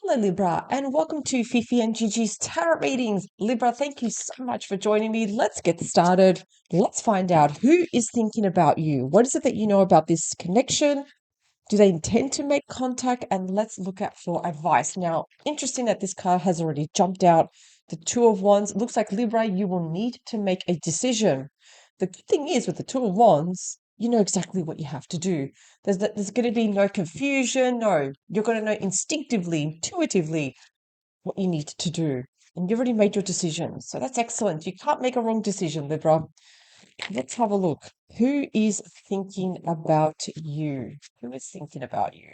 Hello, Libra, and welcome to Fifi and Gigi's Tarot Readings. Libra, thank you so much for joining me. Let's get started. Let's find out who is thinking about you. What is it that you know about this connection? Do they intend to make contact? And let's look at for advice. Now, interesting that this card has already jumped out. The Two of Wands. It looks like, Libra, you will need to make a decision. The good thing is with the Two of Wands, you know exactly what you have to do. There's going to be no confusion. No, you're going to know instinctively, intuitively what you need to do. And you've already made your decision. So that's excellent. You can't make a wrong decision, Libra. Let's have a look. Who is thinking about you? Who is thinking about you?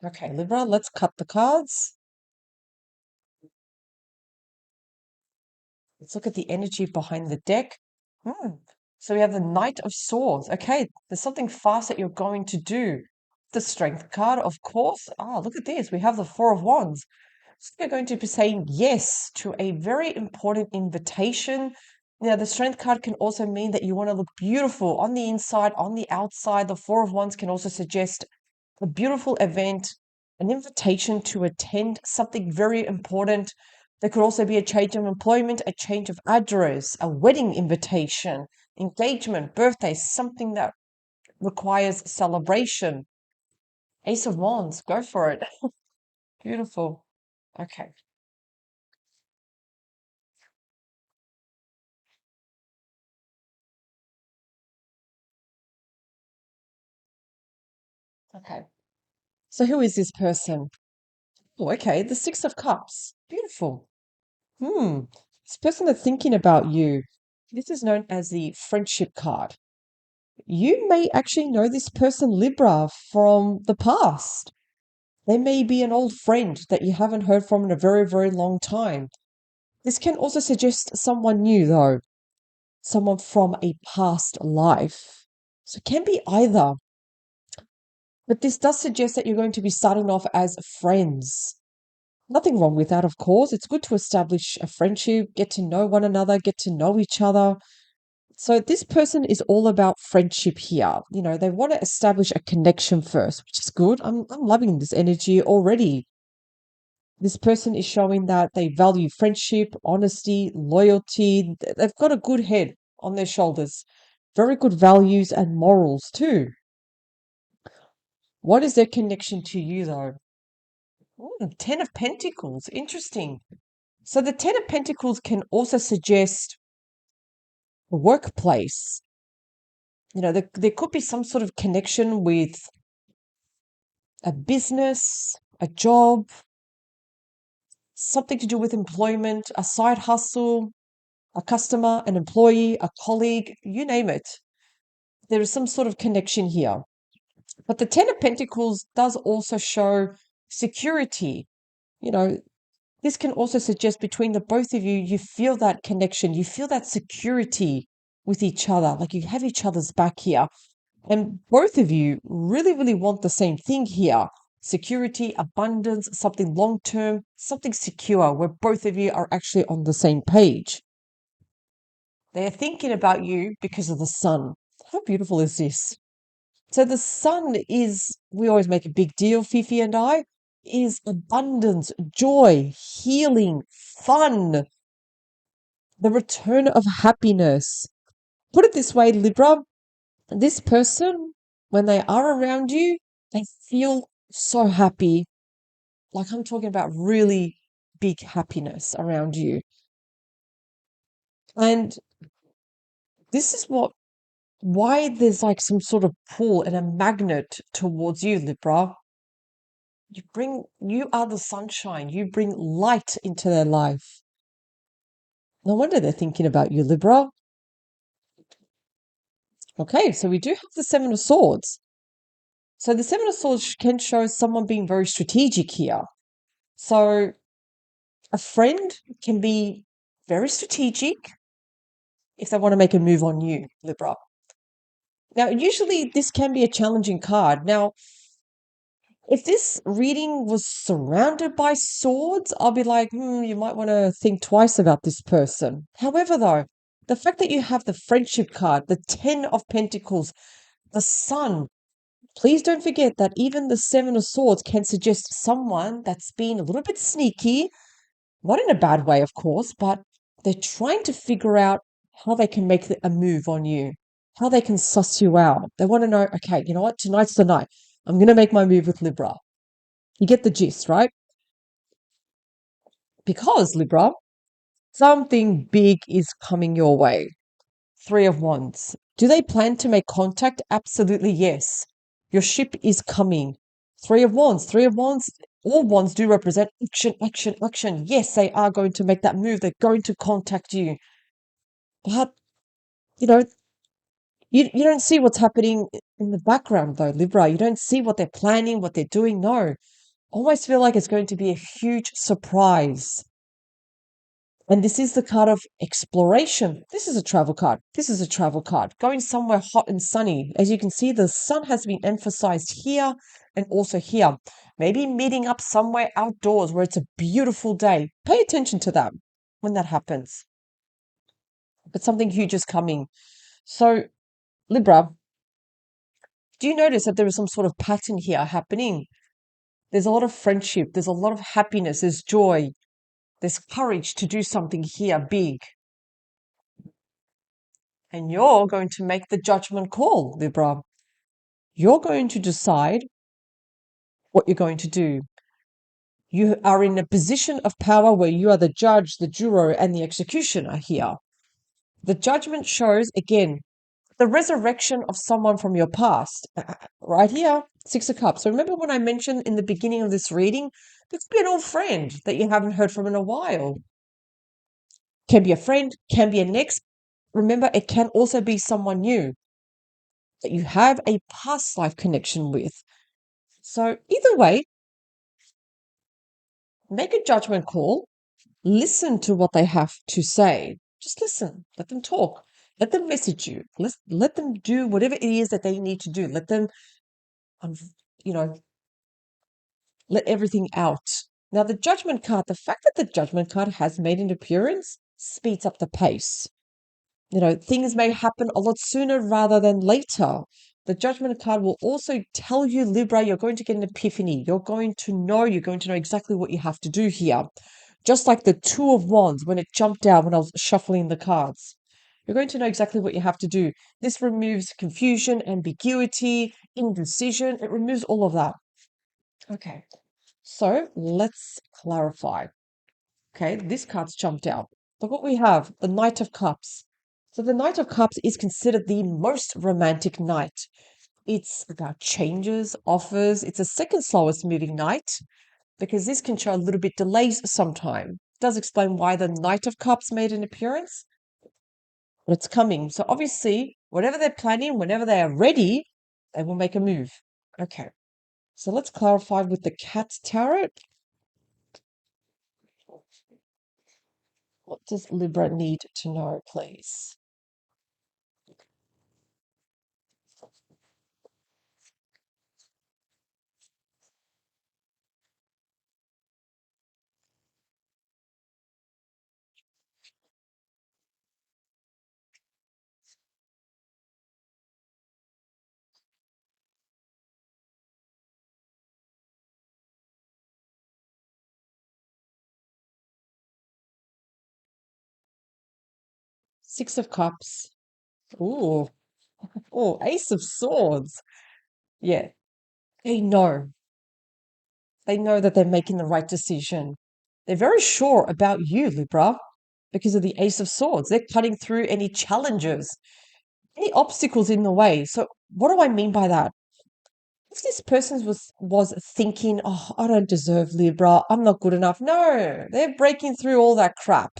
Okay, Libra, let's cut the cards. Let's look at the energy behind the deck. Hmm. So we have the Knight of Swords. Okay, there's something fast that you're going to do. The Strength card, of course. Ah, look at this. We have the Four of Wands. So you're going to be saying yes to a very important invitation. Now, the Strength card can also mean that you want to look beautiful on the inside, on the outside. The Four of Wands can also suggest a beautiful event, an invitation to attend something very important. There could also be a change of employment, a change of address, a wedding invitation, engagement, birthday, something that requires celebration. Ace of Wands, go for it. Beautiful. Okay. Okay. So who is this person? Oh, okay. The Six of Cups. Beautiful. Hmm. This person that's thinking about you. This is known as the friendship card. You may actually know this person, Libra, from the past. They may be an old friend that you haven't heard from in a very, very long time. This can also suggest someone new, though, someone from a past life. So it can be either. But this does suggest that you're going to be starting off as friends. Nothing wrong with that, of course. It's good to establish a friendship, get to know one another, get to know each other. So this person is all about friendship here. You know, they want to establish a connection first, which is good. I'm loving this energy already. This person is showing that they value friendship, honesty, loyalty. They've got a good head on their shoulders. Very good values and morals too. What is their connection to you though? Ten of Pentacles. Interesting. So the Ten of Pentacles can also suggest a workplace. You know, there could be some sort of connection with a business, a job, something to do with employment, a side hustle, a customer, an employee, a colleague, you name it. There is some sort of connection here. But the Ten of Pentacles does also show security. You know, this can also suggest between the both of you, you feel that connection, you feel that security with each other, like you have each other's back here. And both of you really, really want the same thing here: security, abundance, something long term, something secure, where both of you are actually on the same page. They're thinking about you because of the sun. How beautiful is this? So the sun is, we always make a big deal, Fifi and I, is abundance, joy, healing, fun, the return of happiness. Put it this way, Libra, this person, when they are around you, they feel so happy. Like I'm talking about really big happiness around you. And this is why there's like some sort of pull and a magnet towards you, Libra. You are the sunshine. You bring light into their life. No wonder they're thinking about you, Libra. Okay, so we do have the Seven of Swords. So the Seven of Swords can show someone being very strategic here. So a friend can be very strategic. if they want to make a move on you, Libra. Now, usually this can be a challenging card. Now, if this reading was surrounded by swords, I'll be like, you might want to think twice about this person. However, though, the fact that you have the friendship card, the 10 of Pentacles, the Sun, please don't forget that even the Seven of Swords can suggest someone that's been a little bit sneaky, not in a bad way, of course, but they're trying to figure out how they can make a move on you, how they can suss you out. They want to know, okay, you know what? Tonight's the night. I'm going to make my move with Libra. You get the gist, right? Because, Libra, something big is coming your way. Three of Wands. Do they plan to make contact? Absolutely yes. Your ship is coming. Three of Wands. Three of Wands. All wands do represent action, action, action. Yes, they are going to make that move. They're going to contact you. But, you know, you don't see what's happening in the background, though, Libra. You don't see what they're planning, what they're doing. No. Almost feel like it's going to be a huge surprise. And this is the card of exploration. This is a travel card. This is a travel card. Going somewhere hot and sunny. As you can see, the sun has been emphasized here and also here. Maybe meeting up somewhere outdoors where it's a beautiful day. Pay attention to that when that happens. But something huge is coming. So, Libra, do you notice that there is some sort of pattern here happening? There's a lot of friendship. There's a lot of happiness. There's joy. There's courage to do something here big. And you're going to make the judgment call, Libra. You're going to decide what you're going to do. You are in a position of power where you are the judge, the juror, and the executioner here. The judgment shows, again, the resurrection of someone from your past. Right here, Six of Cups. So remember when I mentioned in the beginning of this reading, this could be an old friend that you haven't heard from in a while. Can be a friend, can be an ex. Remember, it can also be someone new that you have a past life connection with. So either way, make a judgment call, listen to what they have to say. Just listen, let them talk, let them message you, let them do whatever it is that they need to do. Let them, um, you know, let everything out. Now, the judgment card, the fact that the judgment card has made an appearance speeds up the pace. Things may happen a lot sooner rather than later. The judgment card will also tell you, Libra, you're going to get an epiphany. You're going to know exactly what you have to do here. Just like the Two of Wands when it jumped out when I was shuffling the cards. You're going to know exactly what you have to do. This removes confusion, ambiguity, indecision. It removes all of that. Okay, so let's clarify. Okay, this card's jumped out. Look what we have, the Knight of Cups. So the Knight of Cups is considered the most romantic knight. It's about changes, offers. It's the second slowest moving knight because this can show a little bit delays sometime. It does explain why the Knight of Cups made an appearance, but it's coming. So obviously, whatever they're planning, whenever they are ready, they will make a move. Okay, so let's clarify with the Cat Tarot. What does Libra need to know, please? Six of Cups. Ooh, oh, Ace of Swords. Yeah, they know. They know that they're making the right decision. They're very sure about you, Libra, because of the Ace of Swords. They're cutting through any challenges, any obstacles in the way. So, what do I mean by that? If this person was thinking, "Oh, I don't deserve Libra. I'm not good enough." No, they're breaking through all that crap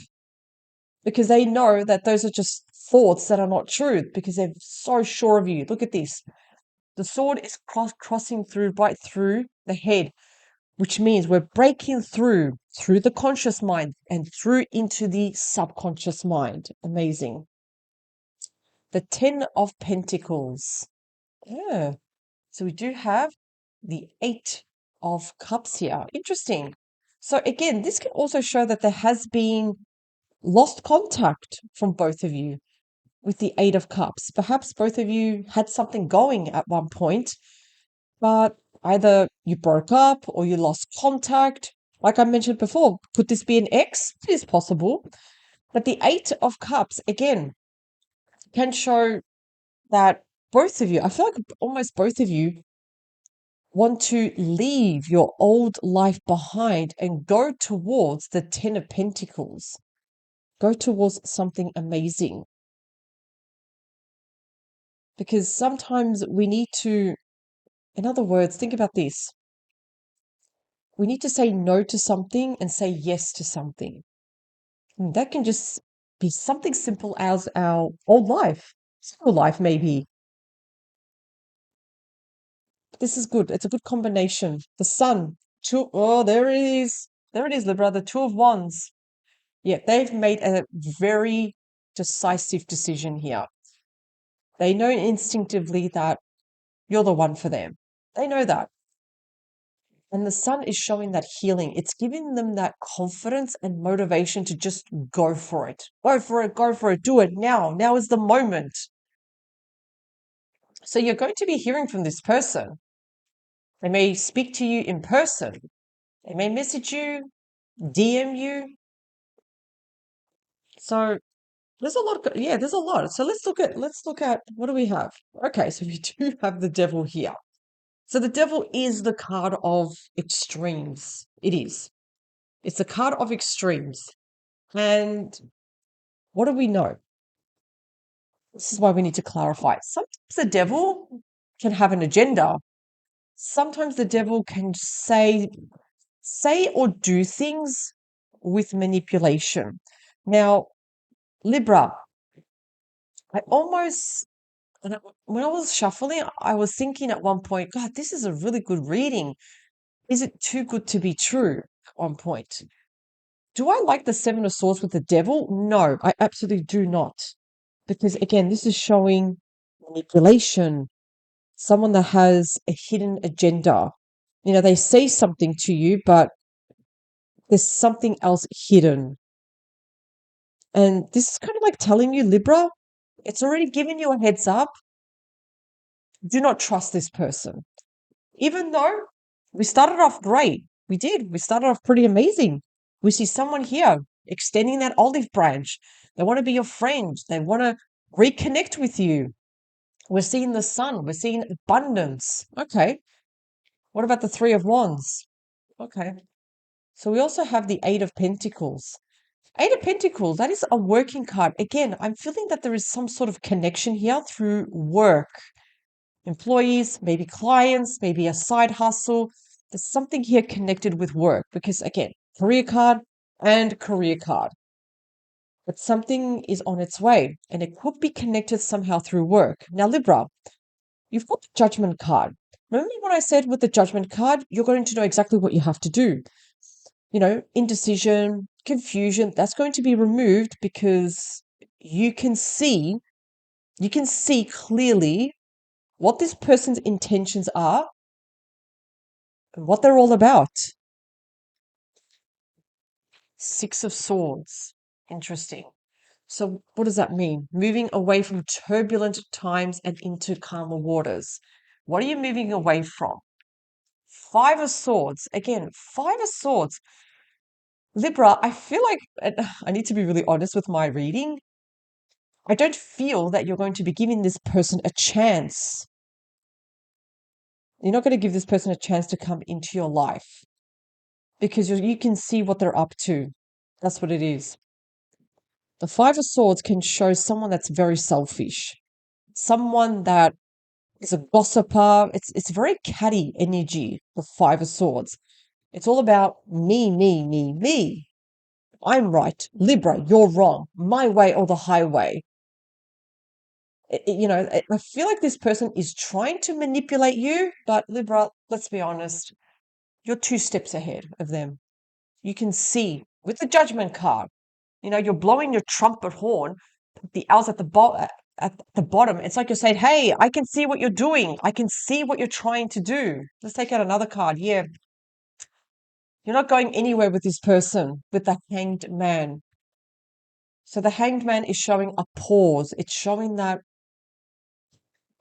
because they know that those are just thoughts that are not true because they're so sure of you. Look at this. The sword is crossing through right through the head, which means we're breaking through the conscious mind and through into the subconscious mind. Amazing. the Ten of Pentacles. Yeah. So we do have the Eight of Cups here. Interesting. So again, this can also show that there has been lost contact from both of you with the Eight of Cups. Perhaps both of you had something going at one point, but either you broke up or you lost contact. Like I mentioned before, could this be an ex? It is possible. But the Eight of Cups, again, can show that both of you, I feel like almost both of you, want to leave your old life behind and go towards the Ten of Pentacles. Go towards something amazing. Because sometimes we need to, in other words, think about this. We need to say no to something and say yes to something. And that can just be something simple as our old life, school life, maybe. This is good. It's a good combination. The sun, there it is. There it is, Libra, the Two of Wands. Yeah, they've made a very decisive decision here. They know instinctively that you're the one for them. They know that. And the sun is showing that healing. It's giving them that confidence and motivation to just go for it. Go for it, go for it, do it now. Now is the moment. So you're going to be hearing from this person. They may speak to you in person. They may message you, DM you. So there's a lot. There's a lot. So let's look at what do we have? Okay, so we do have the devil here. So the devil is the card of extremes. It is. It's a card of extremes. And what do we know? This is why we need to clarify. Sometimes the devil can have an agenda. Sometimes the devil can say or do things with manipulation. Now, Libra, I almost when I was shuffling, I was thinking at one point, God, this is a really good reading. Is it too good to be true? At one point. Do I like the Seven of Swords with the devil? No, I absolutely do not. Because again, this is showing manipulation, someone that has a hidden agenda. You know, they say something to you, but there's something else hidden. And this is kind of like telling you, Libra, it's already given you a heads up. Do not trust this person. Even though we started off great, we did. We started off pretty amazing. We see someone here extending that olive branch. They want to be your friend. They want to reconnect with you. We're seeing the sun. We're seeing abundance. Okay. What about the Three of Wands? Okay. So we also have the Eight of Pentacles. Eight of Pentacles, that is a working card. Again, I'm feeling that there is some sort of connection here through work. Employees, maybe clients, maybe a side hustle. There's something here connected with work because, again, career card and career card. But something is on its way and it could be connected somehow through work. Now, Libra, you've got the Judgment card. Remember what I said with the Judgment card? You're going to know exactly what you have to do. You know, indecision, confusion, that's going to be removed because you can see clearly what this person's intentions are and what they're all about. Six of Swords. Interesting. So what does that mean? Moving away from turbulent times and into calmer waters. What are you moving away from? Five of Swords. Again, Five of Swords. Libra, I feel like, and I need to be really honest with my reading, I don't feel that you're going to be giving this person a chance. You're not going to give this person a chance to come into your life because you can see what they're up to. That's what it is. The Five of Swords can show someone that's very selfish, someone that is a gossiper. It's very catty energy, the Five of Swords. It's all about me, me, me, me. I'm right. Libra, you're wrong. My way or the highway. I feel like this person is trying to manipulate you, but Libra, let's be honest, you're two steps ahead of them. You can see with the Judgment card, you're blowing your trumpet horn, the owl's at the at the bottom, it's like you're saying, hey, I can see what you're doing. I can see what you're trying to do. Let's take out another card. Yeah. You're not going anywhere with this person, with the Hanged Man. So the Hanged Man is showing a pause. It's showing that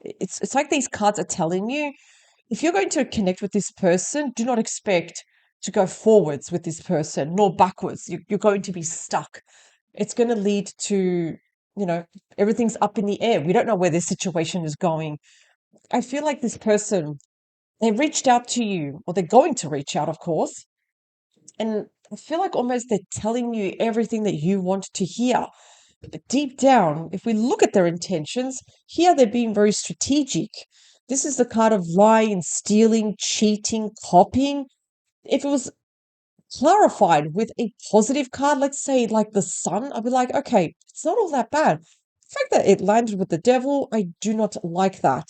it's like these cards are telling you, if you're going to connect with this person, do not expect to go forwards with this person, nor backwards. You're going to be stuck. It's going to lead to, everything's up in the air. We don't know where this situation is going. I feel like this person, they reached out to you, or they're going to reach out, of course. And I feel like almost they're telling you everything that you want to hear. But deep down, if we look at their intentions, here they're being very strategic. This is the card of lying, stealing, cheating, copying. If it was clarified with a positive card, let's say like the sun, I'd be like, okay, it's not all that bad. The fact that it landed with the devil, I do not like that.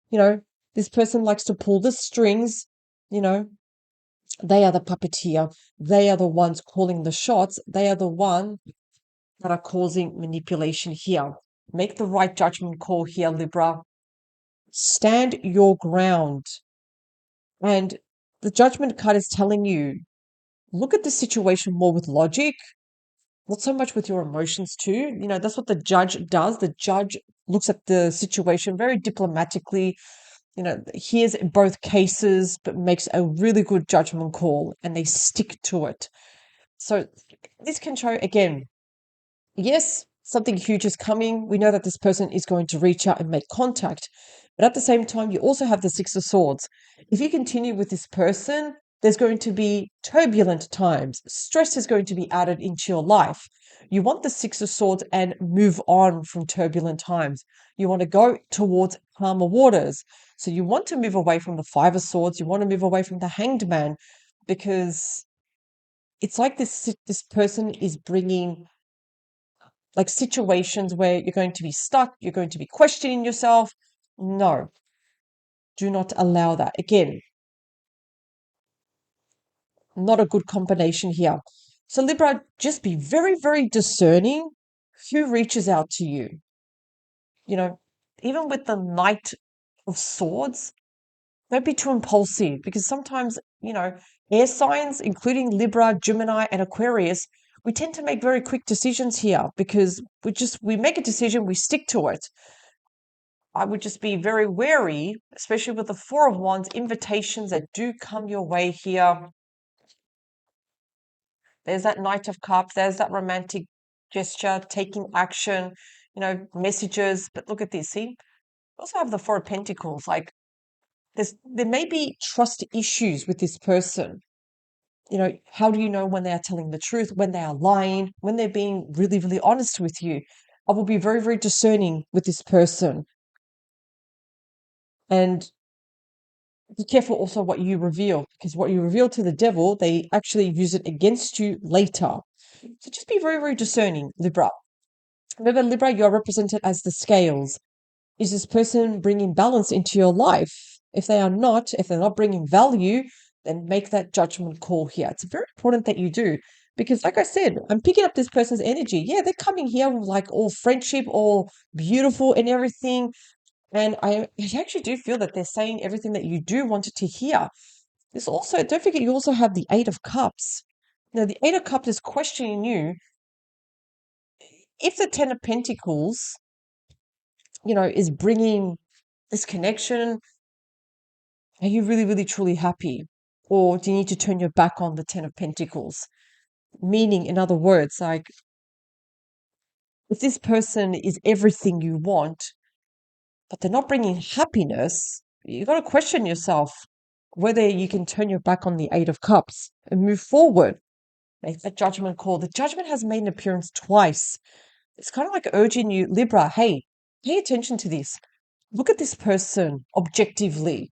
You know, this person likes to pull the strings, you know, they are the puppeteer. They are the ones calling the shots. They are the one that are causing manipulation here. Make the right judgment call here, Libra. Stand your ground. And the judgment card is telling you, look at the situation more with logic, not so much with your emotions too. That's what the judge does. The judge looks at the situation very diplomatically, hears both cases, but makes a really good judgment call and they stick to it. So this can show again, yes, something huge is coming. We know that this person is going to reach out and make contact. But at the same time, you also have the Six of Swords. If you continue with this person, there's going to be turbulent times. Stress is going to be added into your life. You want the Six of Swords and move on from turbulent times. You want to go towards calmer waters. So you want to move away from the Five of Swords. You want to move away from the Hanged Man, because it's like this person is bringing like situations where you're going to be stuck, you're going to be questioning yourself. No, do not allow that. Again, not a good combination here. So, Libra, just be very, very discerning who reaches out to you. Even with the Knight of Swords, don't be too impulsive, because sometimes, air signs, including Libra, Gemini, and Aquarius, we tend to make very quick decisions here because we make a decision, we stick to it. I would just be very wary, especially with the Four of Wands, invitations that do come your way here. There's that Knight of Cups, there's that romantic gesture, taking action, messages. But look at this, see? We also have the Four of Pentacles. Like, there may be trust issues with this person. How do you know when they are telling the truth, when they are lying, when they're being really, really honest with you? I will be very, very discerning with this person. And be careful also what you reveal, because what you reveal to the devil, they actually use it against you later. So just be very, very discerning, Libra. Remember, Libra, you're represented as the scales. Is this person bringing balance into your life? If they're not bringing value, then make that judgment call here. It's very important that you do, because like I said, I'm picking up this person's energy. Yeah, they're coming here with like all friendship, all beautiful and everything. And I actually do feel that they're saying everything that you do want to hear. This also, don't forget, you also have the Eight of Cups. Now, the Eight of Cups is questioning you. If the Ten of Pentacles, is bringing this connection, are you really, really, truly happy? Or do you need to turn your back on the Ten of Pentacles? Meaning, in other words, like, if this person is everything you want, but they're not bringing happiness, you got to question yourself whether you can turn your back on the Eight of Cups and move forward. Make that judgment call. The judgment has made an appearance twice. It's kind of like urging you, Libra, hey, pay attention to this. Look at this person objectively,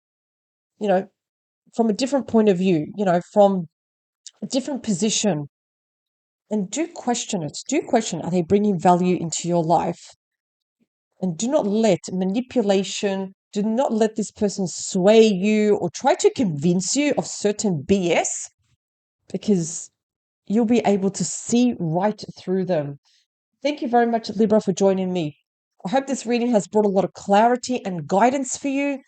from a different point of view, from a different position. And do question it. Do question, are they bringing value into your life? And do not let manipulation, do not let this person sway you or try to convince you of certain BS, because you'll be able to see right through them. Thank you very much, Libra, for joining me. I hope this reading has brought a lot of clarity and guidance for you.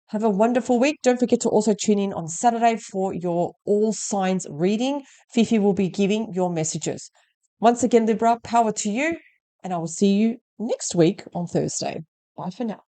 Have a wonderful week. Don't forget to also tune in on Saturday for your all signs reading. Fifi will be giving your messages. Once again, Libra, power to you, and I will see you next week on Thursday. Bye for now.